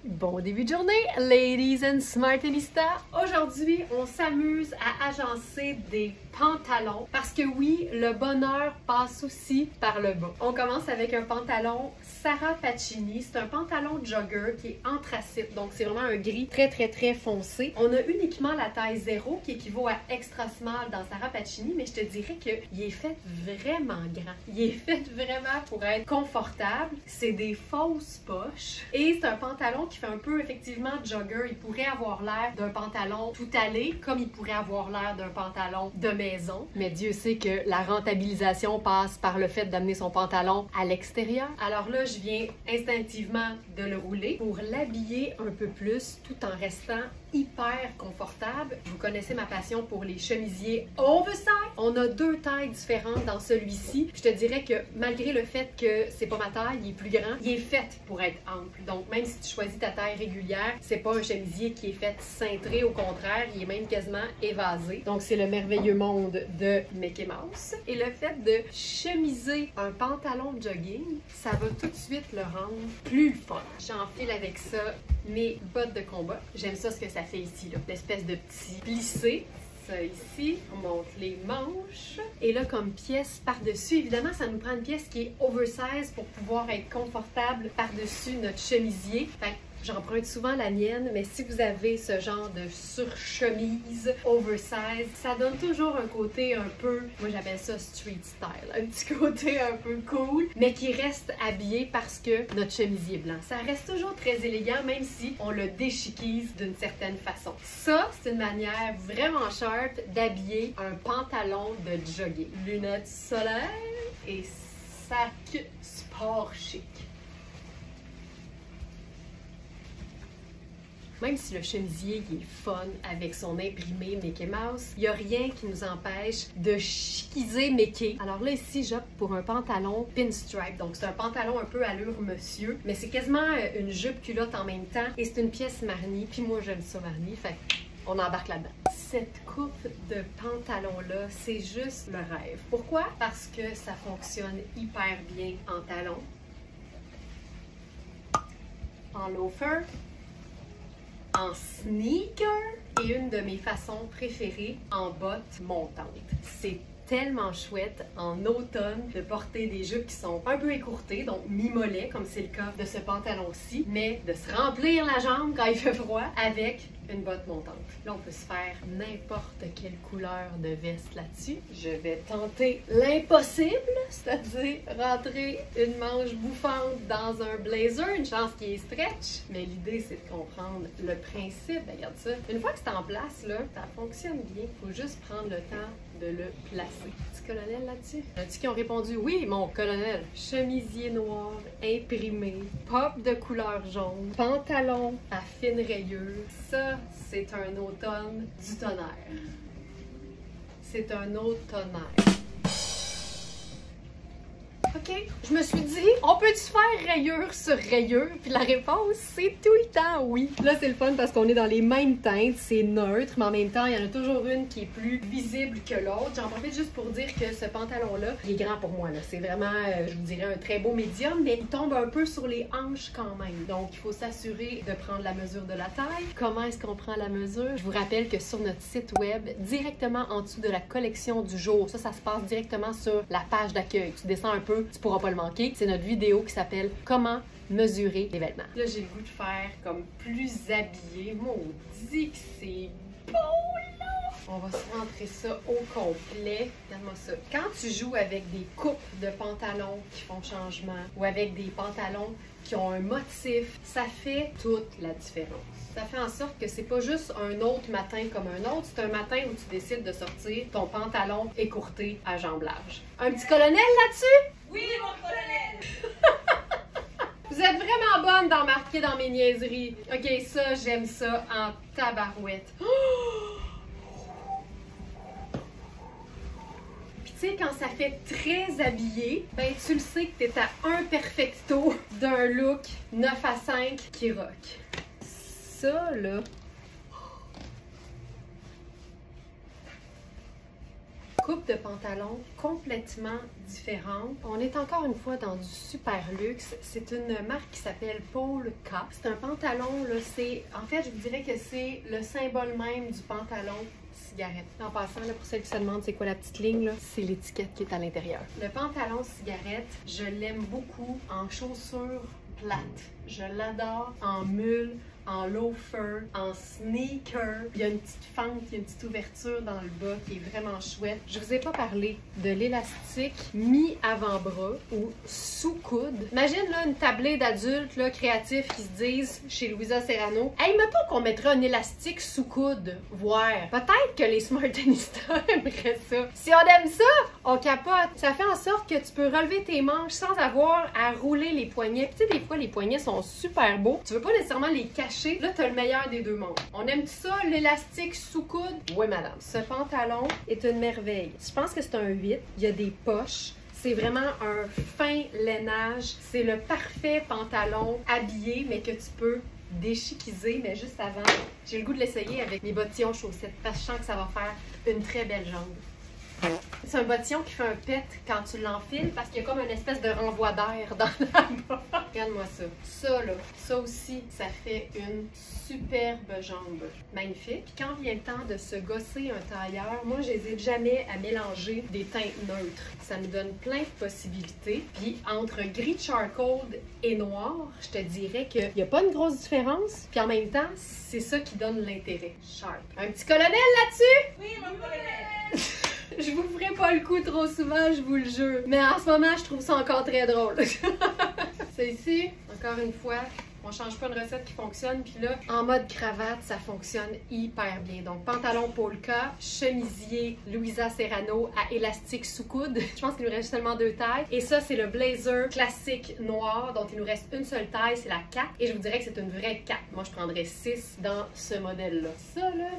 Bon début de journée, ladies and smartinistas! Aujourd'hui, on s'amuse à agencer des pantalons parce que oui, le bonheur passe aussi par le bas. On commence avec un pantalon Sarah Pacini. C'est un pantalon jogger qui est anthracite, donc c'est vraiment un gris très foncé. On a uniquement la taille 0 qui équivaut à extra small dans Sarah Pacini, mais je te dirais qu'il est fait vraiment grand. Il est fait vraiment pour être confortable. C'est des fausses poches et c'est un pantalon qui fait un peu effectivement jogger. Il pourrait avoir l'air d'un pantalon tout allé, comme il pourrait avoir l'air d'un pantalon de maison. Mais Dieu sait que la rentabilisation passe par le fait d'amener son pantalon à l'extérieur. Alors là, je viens instinctivement de le rouler pour l'habiller un peu plus tout en restant hyper confortable. Vous connaissez ma passion pour les chemisiers oversize. On a deux tailles différentes dans celui-ci. Je te dirais que malgré le fait que c'est pas ma taille, il est plus grand, il est fait pour être ample. Donc même si tu choisis ta taille régulière, c'est pas un chemisier qui est fait cintré, au contraire, il est même quasiment évasé. Donc c'est le merveilleux monde de Mickey Mouse. Et le fait de chemiser un pantalon de jogging, ça va tout de suite le rendre plus fun. J'enfile avec ça mes bottes de combat. J'aime ça ce que ça fait ici, là. L'espèce de petit plissé. Ça ici, on monte les manches. Et là, comme pièce par-dessus, évidemment, ça nous prend une pièce qui est oversize pour pouvoir être confortable par-dessus notre chemisier. Fait que j'emprunte souvent la mienne, mais si vous avez ce genre de surchemise oversize, ça donne toujours un côté un peu, moi j'appelle ça street style, un petit côté un peu cool, mais qui reste habillé parce que notre chemisier est blanc. Ça reste toujours très élégant, même si on le déchiquise d'une certaine façon. Ça, c'est une manière vraiment sharp d'habiller un pantalon de jogging. Lunettes solaires et sac sport chic. Même si le chemisier il est fun avec son imprimé Mickey Mouse, il n'y a rien qui nous empêche de chiquiser Mickey. Alors là, ici, j'opte pour un pantalon pinstripe. Donc, c'est un pantalon un peu allure monsieur, mais c'est quasiment une jupe culotte en même temps. Et c'est une pièce Marni. Puis moi, j'aime ça Marni. Fait on embarque là-dedans. Cette coupe de pantalon-là, c'est juste le rêve. Pourquoi? Parce que ça fonctionne hyper bien en talon, en loafer, en sneaker et une de mes façons préférées en bottes montantes. C'est tellement chouette en automne de porter des jupes qui sont un peu écourtées, donc mi-mollet comme c'est le cas de ce pantalon-ci, mais de se remplir la jambe quand il fait froid avec une botte montante. Là, on peut se faire n'importe quelle couleur de veste là-dessus. Je vais tenter l'impossible, c'est-à-dire rentrer une manche bouffante dans un blazer, une chance qui est stretch. Mais l'idée, c'est de comprendre le principe. Ben, regarde ça. Une fois que c'est en place, là, ça fonctionne bien. Il faut juste prendre le temps de le placer. Petit colonel là-dessus. Il y en a-tu qui ont répondu oui, mon colonel. Chemisier noir, imprimé, pop de couleur jaune, pantalon à fine rayure. Ça, c'est un automne du tonnerre. C'est un autre tonnerre. OK, je me suis dit, on peut-tu faire rayure sur rayure? Puis la réponse, c'est tout le temps oui. Là, c'est le fun parce qu'on est dans les mêmes teintes, c'est neutre, mais en même temps, il y en a toujours une qui est plus visible que l'autre. J'en profite juste pour dire que ce pantalon-là, il est grand pour moi, là. C'est vraiment, je vous dirais, un très beau médium, mais il tombe un peu sur les hanches quand même. Donc, il faut s'assurer de prendre la mesure de la taille. Comment est-ce qu'on prend la mesure? Je vous rappelle que sur notre site web, directement en dessous de la collection du jour, ça se passe directement sur la page d'accueil. Tu descends un peu, tu pourras pas le manquer. C'est notre vidéo qui s'appelle « Comment mesurer les vêtements ». Là, j'ai le goût de faire comme plus habillé. Maudit que c'est beau, là! On va se rentrer ça au complet. Regarde-moi ça. Quand tu joues avec des coupes de pantalons qui font changement ou avec des pantalons qui ont un motif, ça fait toute la différence. Ça fait en sorte que c'est pas juste un autre matin comme un autre, c'est un matin où tu décides de sortir ton pantalon écourté à jambes larges. Un petit colonel là-dessus? Oui, mon colonel! Vous êtes vraiment bonne d'en marquer dans mes niaiseries. OK, ça, j'aime ça en tabarouette. Puis tu sais, quand ça fait très habillé, ben tu le sais que t'es à un perfecto d'un look 9 à 5 qui rock. Ça, là... coupe de pantalons complètement différente. On est encore une fois dans du super luxe. C'est une marque qui s'appelle Paul K. C'est un pantalon, là, en fait, je vous dirais que c'est le symbole même du pantalon cigarette. En passant, là, pour celles qui se demandent c'est quoi la petite ligne, là, c'est l'étiquette qui est à l'intérieur. Le pantalon cigarette, je l'aime beaucoup en chaussures plates. Je l'adore en mule, en loafer, en sneaker. Il y a une petite fente, il y a une petite ouverture dans le bas qui est vraiment chouette. Je vous ai pas parlé de l'élastique mi-avant-bras ou sous-coude. Imagine là une tablée d'adultes là, créatifs qui se disent chez Louisa Serrano, « Hey, mettons qu'on mettrait un élastique sous-coude, voir. Peut-être que les Smartanistas aimeraient ça. Si on aime ça, on capote. Ça fait en sorte que tu peux relever tes manches sans avoir à rouler les poignets. Puis tu sais, des fois, les poignets sont super beaux. Tu veux pas nécessairement les cacher. Là, tu as le meilleur des deux mondes. On aime ça, l'élastique sous-coude? Oui, madame. Ce pantalon est une merveille. Je pense que c'est un 8. Il y a des poches. C'est vraiment un fin lainage. C'est le parfait pantalon habillé, mais que tu peux déchiquiser. Mais juste avant, j'ai le goût de l'essayer avec mes bottillons chaussettes parce que je sens que ça va faire une très belle jambe. C'est un bottillon qui fait un pet quand tu l'enfiles parce qu'il y a comme une espèce de renvoi d'air dans la bas. Regarde-moi ça. Ça, là, ça aussi, ça fait une superbe jambe. Magnifique. Puis quand vient le temps de se gosser un tailleur, moi, je n'hésite jamais à mélanger des teintes neutres. Ça nous donne plein de possibilités. Puis entre gris charcoal et noir, je te dirais qu'il n'y a pas une grosse différence. Puis en même temps, c'est ça qui donne l'intérêt. Sharp. Un petit colonel là-dessus? Oui, mon colonel! Je vous ferai pas le coup trop souvent, je vous le jure. Mais en ce moment, je trouve ça encore très drôle. Celle-ci, encore une fois, on change pas une recette qui fonctionne. Puis là, en mode cravate, ça fonctionne hyper bien. Donc, pantalon polka, chemisier Louisa Serrano à élastique sous-coude. Je pense qu'il nous reste seulement 2 tailles. Et ça, c'est le blazer classique noir dont il nous reste une seule taille, c'est la 4. Et je vous dirais que c'est une vraie 4. Moi, je prendrais 6 dans ce modèle-là. Ça, là...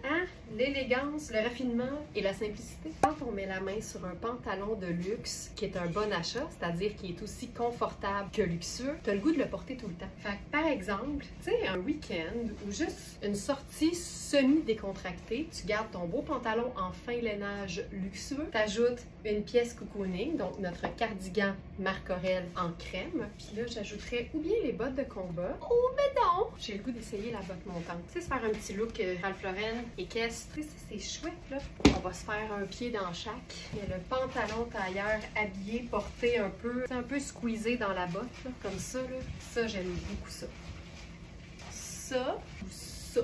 Hein? L'élégance, le raffinement et la simplicité. Quand on met la main sur un pantalon de luxe qui est un bon achat, c'est-à-dire qui est aussi confortable que luxueux, tu as le goût de le porter tout le temps. Fait que, par exemple, tu sais, un week-end ou juste une sortie semi-décontractée, tu gardes ton beau pantalon en fin lainage luxueux, tu ajoutes une pièce cocooning, donc notre cardigan Marc Aurèle en crème, puis là, j'ajouterais ou bien les bottes de combat, ou ben non! J'ai le goût d'essayer la botte montante. Tu sais, se faire un petit look Ralph Lauren et caisse. Tu sais, c'est chouette, là. On va se faire un pied dans chaque. Il y a le pantalon tailleur habillé, porté un peu squeezé dans la botte, là, comme ça, là. Ça, j'aime beaucoup ça. Ça ou ça.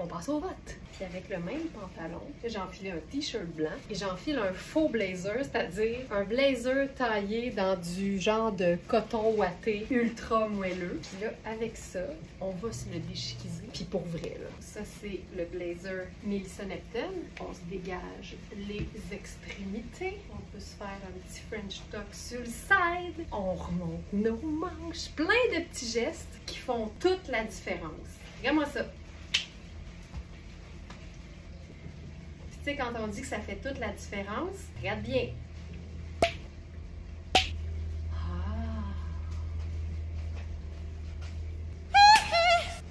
On passe au vote. Puis avec le même pantalon, j'ai enfilé un t-shirt blanc et j'enfile un faux blazer, c'est-à-dire un blazer taillé dans du genre de coton ouaté ultra moelleux. Puis là, avec ça, on va se le déchiquiser. Puis pour vrai, là, ça c'est le blazer Melissa Neptune. On se dégage les extrémités. On peut se faire un petit French tuck sur le side. On remonte nos manches. Plein de petits gestes qui font toute la différence. Regarde-moi ça. Tu sais, quand on dit que ça fait toute la différence, regarde bien.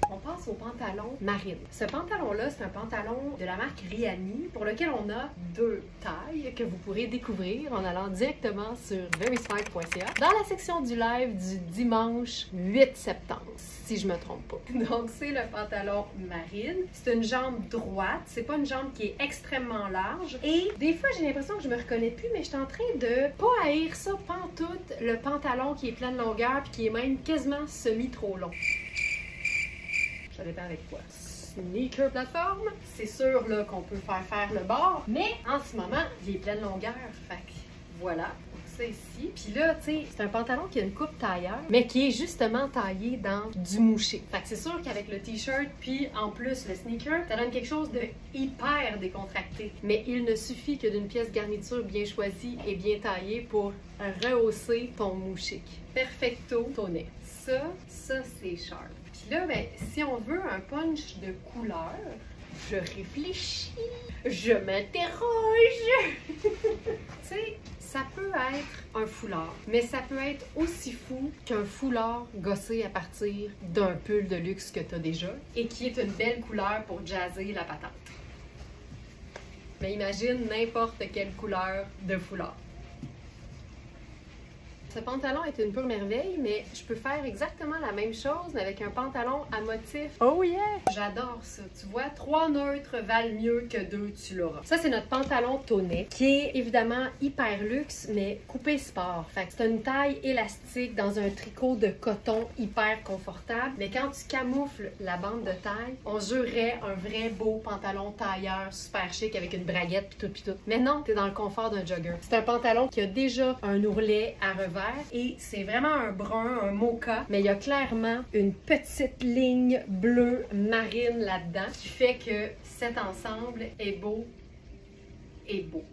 On passe au pantalon marine. Ce pantalon-là, c'est un pantalon de la marque Rihanni pour lequel on a 2 tailles que vous pourrez découvrir en allant directement sur verysmart.ca dans la section du live du dimanche 8 septembre, si je me trompe pas. Donc, c'est le pantalon marine. C'est une jambe droite. C'est pas une jambe qui est extrêmement large. Et des fois, j'ai l'impression que je me reconnais plus, mais je suis en train de pas haïr ça pantoute, le pantalon qui est plein de longueur puis qui est même quasiment semi-trop long. Ça dépend avec quoi. Sneaker plateforme, c'est sûr là qu'on peut faire le bord, mais en ce moment, il est plein de longueur. Fait que voilà, ça ici. Puis là, tu sais, c'est un pantalon qui a une coupe tailleur, mais qui est justement taillé dans du mouché. Fait que c'est sûr qu'avec le t-shirt, puis en plus le sneaker, ça donne quelque chose de hyper décontracté. Mais il ne suffit que d'une pièce garniture bien choisie et bien taillée pour rehausser ton mouché. Perfecto toné. Ça c'est sharp. Puis là, ben, si on veut un punch de couleur, je réfléchis, je m'interroge. Tu sais, ça peut être un foulard, mais ça peut être aussi fou qu'un foulard gossé à partir d'un pull de luxe que tu as déjà et qui est une belle couleur pour jazzer la patente. Mais imagine n'importe quelle couleur de foulard. Ce pantalon est une pure merveille, mais je peux faire exactement la même chose, mais avec un pantalon à motif. Oh yeah! J'adore ça. Tu vois, 3 neutres valent mieux que 2, tu l'auras. Ça, c'est notre pantalon tonnet, qui est évidemment hyper luxe, mais coupé sport. Fait que c'est une taille élastique dans un tricot de coton hyper confortable. Mais quand tu camoufles la bande de taille, on jurerait un vrai beau pantalon tailleur super chic avec une braguette pis tout. Mais non, t'es dans le confort d'un jogger. C'est un pantalon qui a déjà un ourlet à revers et c'est vraiment un brun, un mocha, mais il y a clairement une petite ligne bleue marine là-dedans qui fait que cet ensemble est beau et beau.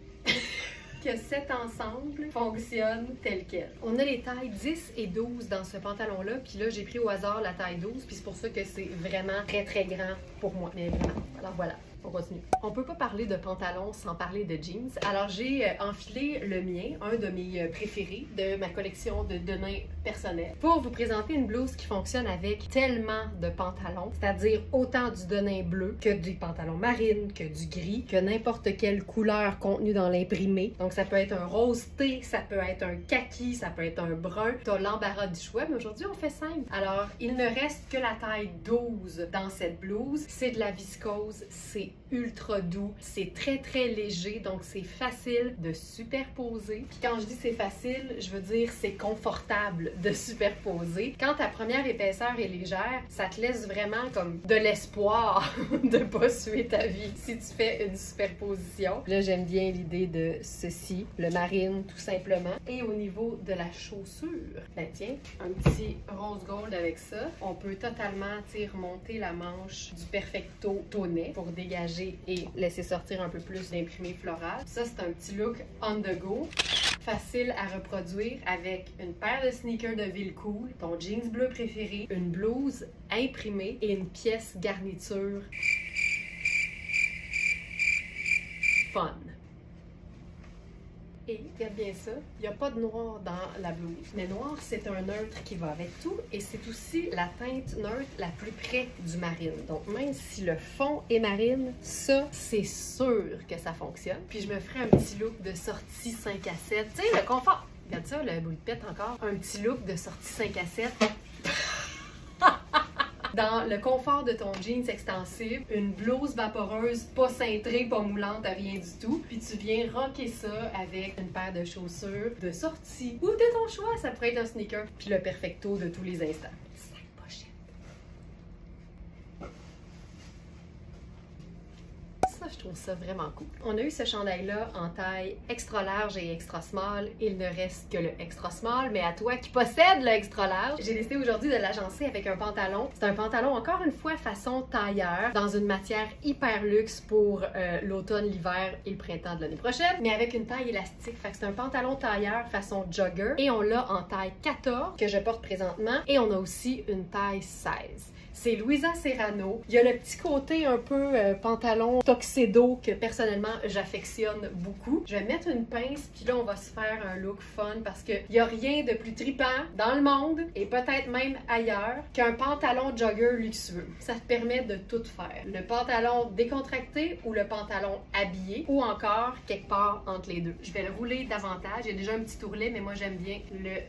Que cet ensemble fonctionne tel quel. On a les tailles 10 et 12 dans ce pantalon-là, puis là, j'ai pris au hasard la taille 12, puis c'est pour ça que c'est vraiment très, très grand pour moi. Mais vraiment, alors voilà. On continue. On peut pas parler de pantalon sans parler de jeans. Alors j'ai enfilé le mien, un de mes préférés de ma collection de denim personnel, pour vous présenter une blouse qui fonctionne avec tellement de pantalons, c'est-à-dire autant du denim bleu que du pantalon marine, que du gris, que n'importe quelle couleur contenue dans l'imprimé. Donc ça peut être un rose thé, ça peut être un kaki, ça peut être un brun. T'as l'embarras du choix, mais aujourd'hui on fait simple. Alors il ne reste que la taille 12 dans cette blouse. C'est de la viscose, c'est ultra doux, c'est très très léger, donc c'est facile de superposer. Puis quand je dis c'est facile, je veux dire c'est confortable de superposer. Quand ta première épaisseur est légère, ça te laisse vraiment comme de l'espoir de pas suer ta vie si tu fais une superposition. Là j'aime bien l'idée de ceci, le marine tout simplement. Et au niveau de la chaussure, ben tiens, un petit rose gold avec ça. On peut totalement remonter la manche du Perfecto tonnet pour dégager et laisser sortir un peu plus d'imprimé floral. Ça, c'est un petit look on the go. Facile à reproduire avec une paire de sneakers de ville cool, ton jeans bleu préféré, une blouse imprimée et une pièce garniture fun. Et regarde bien ça, il n'y a pas de noir dans la blouse. Mais noir, c'est un neutre qui va avec tout et c'est aussi la teinte neutre la plus près du marine. Donc même si le fond est marine, ça, c'est sûr que ça fonctionne. Puis je me ferai un petit look de sortie 5 à 7. Tu sais, le confort. Regarde ça, le bout de pète encore. Un petit look de sortie 5 à 7. Dans le confort de ton jeans extensible, une blouse vaporeuse, pas cintrée, pas moulante, rien du tout. Puis tu viens rocker ça avec une paire de chaussures de sortie ou de ton choix, ça pourrait être un sneaker. Puis le perfecto de tous les instants. Petit sac pochette. Ça, je trouve ça vraiment cool. On a eu ce chandail-là en taille extra large et extra small. Il ne reste que le extra small, mais à toi qui possède le extra large, j'ai décidé aujourd'hui de l'agencer avec un pantalon. C'est un pantalon, encore une fois, façon tailleur, dans une matière hyper luxe pour l'automne, l'hiver et le printemps de l'année prochaine, mais avec une taille élastique. Fait que c'est un pantalon tailleur façon jogger et on l'a en taille 14 que je porte présentement et on a aussi une taille 16. C'est Louisa Serrano. Il y a le petit côté un peu pantalon tuxedo que personnellement j'affectionne beaucoup. Je vais mettre une pince puis là on va se faire un look fun parce qu'il n'y a rien de plus trippant dans le monde et peut-être même ailleurs qu'un pantalon jogger luxueux. Ça te permet de tout faire. Le pantalon décontracté ou le pantalon habillé ou encore quelque part entre les deux. Je vais le rouler davantage. Il y a déjà un petit ourlet mais moi j'aime bien le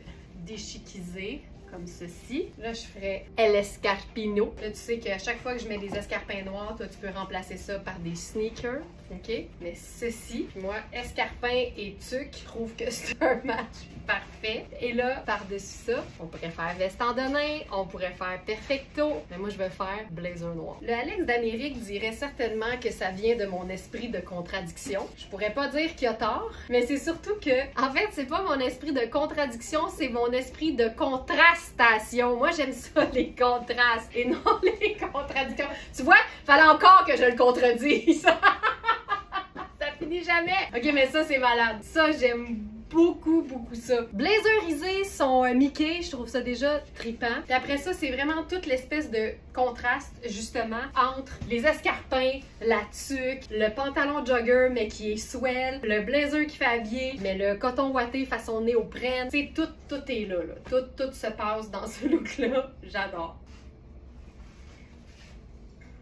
déchiquiser. Comme ceci. Là, je ferai l'escarpino. Là, tu sais qu'à chaque fois que je mets des escarpins noirs, toi, tu peux remplacer ça par des sneakers. OK? Mais ceci, puis moi, escarpin et tuque, je trouve que c'est un match parfait. Et là, par-dessus ça, on pourrait faire veste en denim, on pourrait faire perfecto, mais moi, je vais faire blazer noir. Le Alex d'Amérique dirait certainement que ça vient de mon esprit de contradiction. Je pourrais pas dire qu'il a tort, mais c'est surtout que, en fait, c'est pas mon esprit de contradiction, c'est mon esprit de contrastation. Moi, j'aime ça, les contrastes, et non les contradictions. Tu vois, fallait encore que je le contredise. Ça finit jamais. Ok, mais ça, c'est malade. Ça, j'aime beaucoup, beaucoup ça. Blazerisé son Mickey, je trouve ça déjà trippant. Puis après ça, c'est vraiment toute l'espèce de contraste, justement, entre les escarpins, la tuque, le pantalon jogger, mais qui est swell, le blazer qui fait habiller, mais le coton ouaté façon néoprène. Tu sais, tout est là. Tout se passe dans ce look-là. J'adore.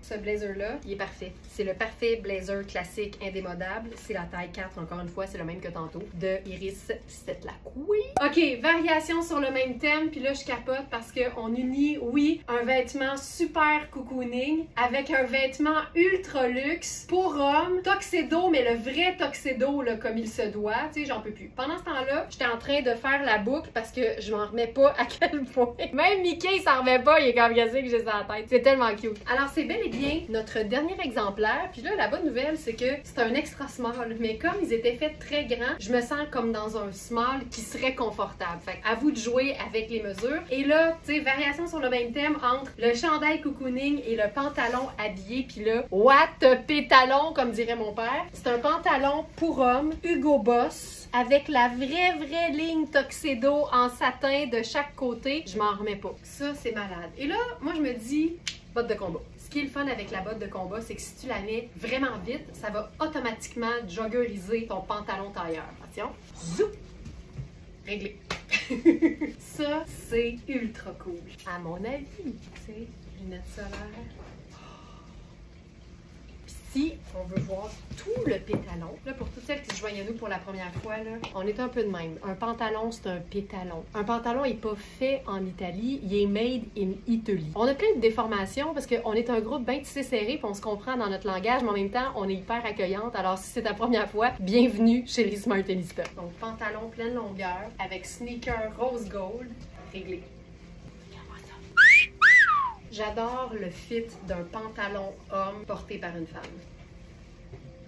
Ce blazer-là, il est parfait. C'est le parfait blazer classique indémodable. C'est la taille 4, encore une fois, c'est le même que tantôt, de Iris Stetlak. Oui! OK, variation sur le même thème, puis là, je capote parce qu'on unit, oui, un vêtement super cocooning avec un vêtement ultra luxe pour homme, tuxedo, mais le vrai tuxedo, là, comme il se doit, tu sais, j'en peux plus. Pendant ce temps-là, j'étais en train de faire la boucle parce que je m'en remets pas à quel point. Même Mickey, il s'en remet pas, il est comme cassé que j'ai ça en tête. C'est tellement cute. Alors, c'est bel et bien notre dernier exemplaire. Puis là, la bonne nouvelle, c'est que c'est un extra small. Mais comme ils étaient faits très grands, je me sens comme dans un small qui serait confortable. Fait à vous de jouer avec les mesures. Et là, tu sais, variation sur le même thème entre le chandail cocooning et le pantalon habillé. Puis là, what pétalon, comme dirait mon père. C'est un pantalon pour homme, Hugo Boss, avec la vraie ligne tuxedo en satin de chaque côté. Je m'en remets pas. Ça, c'est malade. Et là, moi, je me dis, botte de combat. Ce qui est le fun avec la botte de combat, c'est que si tu la mets vraiment vite, ça va automatiquement joggeriser ton pantalon tailleur. Attention. Zou! Réglé. Ça, c'est ultra cool. À mon avis, tu sais, lunettes solaires. Si on veut voir tout le pétalon, là pour toutes celles qui se joignent à nous pour la première fois, là, on est un peu de même. Un pantalon, c'est un pétalon. Un pantalon n'est pas fait en Italie, il est made in Italy. On a plein de déformations parce qu'on est un groupe bien tissé serré, puis on se comprend dans notre langage, mais en même temps, on est hyper accueillante. Alors si c'est ta première fois, bienvenue chez les Smartenista. Donc pantalon pleine longueur avec sneaker rose gold, réglé. J'adore le fit d'un pantalon homme porté par une femme.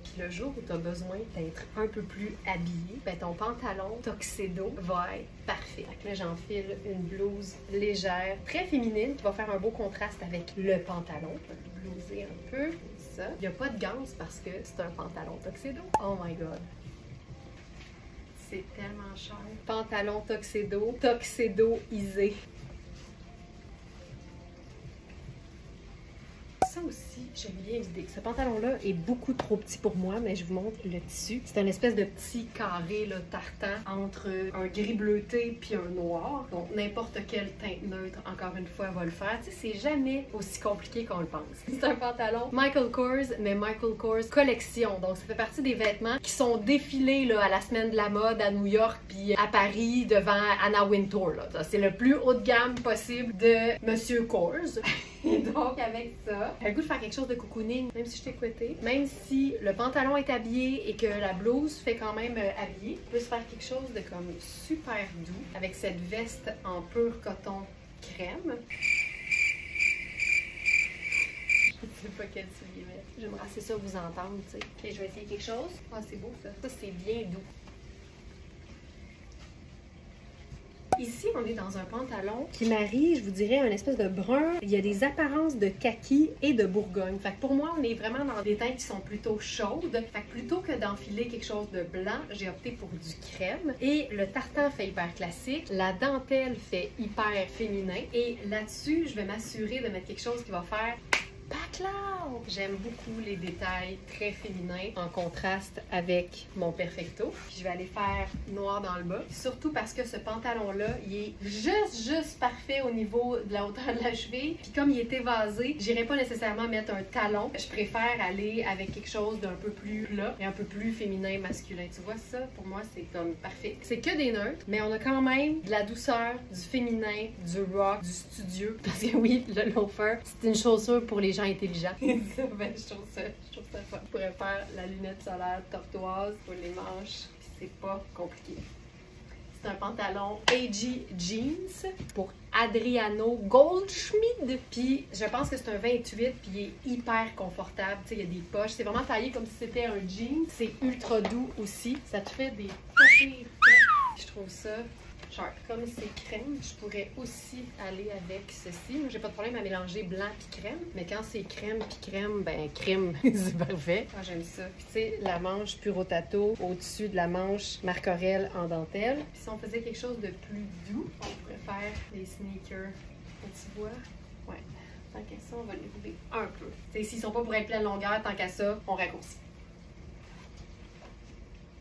Puis le jour où tu as besoin d'être un peu plus habillé, ben ton pantalon tuxedo va être parfait. Fait que là, j'enfile une blouse légère, très féminine, qui va faire un beau contraste avec le pantalon. Je vais le blouser un peu, ça. Il n'y a pas de gants parce que c'est un pantalon tuxedo. Oh my god! C'est tellement cher. Pantalon tuxedo, tuxedo-isé. Ça aussi, j'aime bien l'idée. Ce pantalon-là est beaucoup trop petit pour moi, mais je vous montre le tissu. C'est un espèce de petit carré là, tartan entre un gris bleuté puis un noir. Donc, n'importe quelle teinte neutre, encore une fois, va le faire. Tu sais, c'est jamais aussi compliqué qu'on le pense. C'est un pantalon Michael Kors, mais Michael Kors collection. Donc, ça fait partie des vêtements qui sont défilés là, à la semaine de la mode à New York puis à Paris devant Anna Wintour. C'est le plus haut de gamme possible de Monsieur Kors. Et donc, avec ça, j'ai le goût de faire quelque chose de cocooning, même si je t'ai couettée. Même si le pantalon est habillé et que la blouse fait quand même habillé, je peux se faire quelque chose de comme super doux avec cette veste en pur coton crème. Je sais pas quel soulier mettre. J'aimerais assez ça vous entendre, tu sais. Ok, je vais essayer quelque chose. Ah, c'est beau ça. Ça, c'est bien doux. Ici, on est dans un pantalon qui marie, je vous dirais, un espèce de brun. Il y a des apparences de kaki et de bourgogne. Fait que pour moi, on est vraiment dans des teintes qui sont plutôt chaudes. Fait que plutôt que d'enfiler quelque chose de blanc, j'ai opté pour du crème. Et le tartan fait hyper classique. La dentelle fait hyper féminin. Et là-dessus, je vais m'assurer de mettre quelque chose qui va faire backlash! J'aime beaucoup les détails très féminins en contraste avec mon perfecto. Puis je vais aller faire noir dans le bas. Surtout parce que ce pantalon-là, il est juste parfait au niveau de la hauteur de la cheville. Puis comme il est évasé, j'irai pas nécessairement mettre un talon. Je préfère aller avec quelque chose d'un peu plus plat et un peu plus féminin, masculin. Tu vois ça? Pour moi, c'est comme parfait. C'est que des neutres, mais on a quand même de la douceur, du féminin, du rock, du studieux. Parce que oui, le loafer, c'est une chaussure pour les gens intelligents. Ben, je trouve ça fun. Je pourrais faire la lunette solaire tortoise pour les manches, puis c'est pas compliqué. C'est un pantalon AG Jeans pour Adriano Goldschmidt. Puis je pense que c'est un 28, puis il est hyper confortable. Tu sais, il y a des poches. C'est vraiment taillé comme si c'était un jean. C'est ultra doux aussi. Ça te fait des papiers. Je trouve ça sharp. Comme c'est crème, je pourrais aussi aller avec ceci. Moi, j'ai pas de problème à mélanger blanc puis crème. Mais quand c'est crème puis crème, ben crème, c'est parfait. Ah, j'aime ça. Puis tu sais, la manche Puro Tato au-dessus de la manche Marc Aurèle en dentelle. Puis si on faisait quelque chose de plus doux, on pourrait faire des sneakers. Tu vois? Ouais. Tant qu'à ça, on va les rouler un peu. Tu sais, s'ils sont pas pour être pleine longueur, tant qu'à ça, on raccourcit.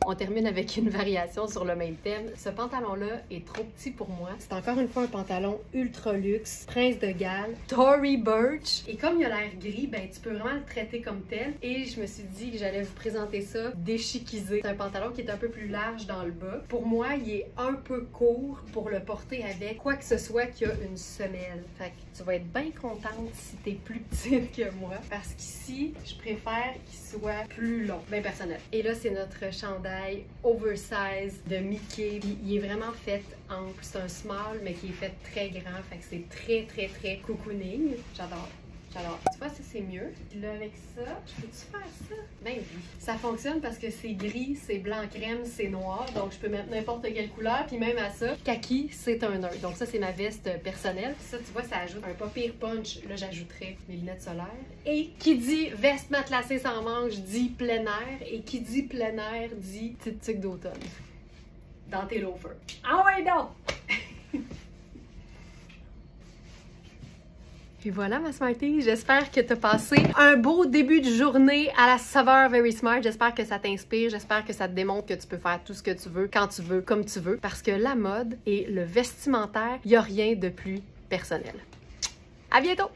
On termine avec une variation sur le même thème. Ce pantalon-là est trop petit pour moi. C'est encore une fois un pantalon ultra luxe, Prince de Galles, Tory Burch. Et comme il a l'air gris, ben tu peux vraiment le traiter comme tel. Et je me suis dit que j'allais vous présenter ça déchiquisé. C'est un pantalon qui est un peu plus large dans le bas. Pour moi, il est un peu court pour le porter avec quoi que ce soit qui a une semelle. Fait que tu vas être bien contente si t'es plus petite que moi. Parce qu'ici, je préfère qu'il soit plus long. Bien personnel. Et là, c'est notre chandail oversize de Mickey. Puis, il est vraiment fait ample. C'est un small, mais qui est fait très grand. Fait que c'est très cocooning. J'adore. Alors, tu vois, ça c'est mieux. Puis là, avec ça, peux-tu faire ça? Ben oui. Ça fonctionne parce que c'est gris, c'est blanc crème, c'est noir. Donc, je peux mettre n'importe quelle couleur. Puis même à ça, kaki, c'est un nœud. Donc ça, c'est ma veste personnelle. Puis ça, tu vois, ça ajoute un pas pire punch. Là, j'ajouterais mes lunettes solaires. Et qui dit veste matelassée sans manches dit plein air. Et qui dit plein air dit petite tuque d'automne. Dans tes loafers. Ah ouais, donc! Et voilà ma Smartie, j'espère que tu as passé un beau début de journée à la saveur Very Smart. J'espère que ça t'inspire, j'espère que ça te démontre que tu peux faire tout ce que tu veux, quand tu veux, comme tu veux. Parce que la mode et le vestimentaire, il n'y a rien de plus personnel. À bientôt!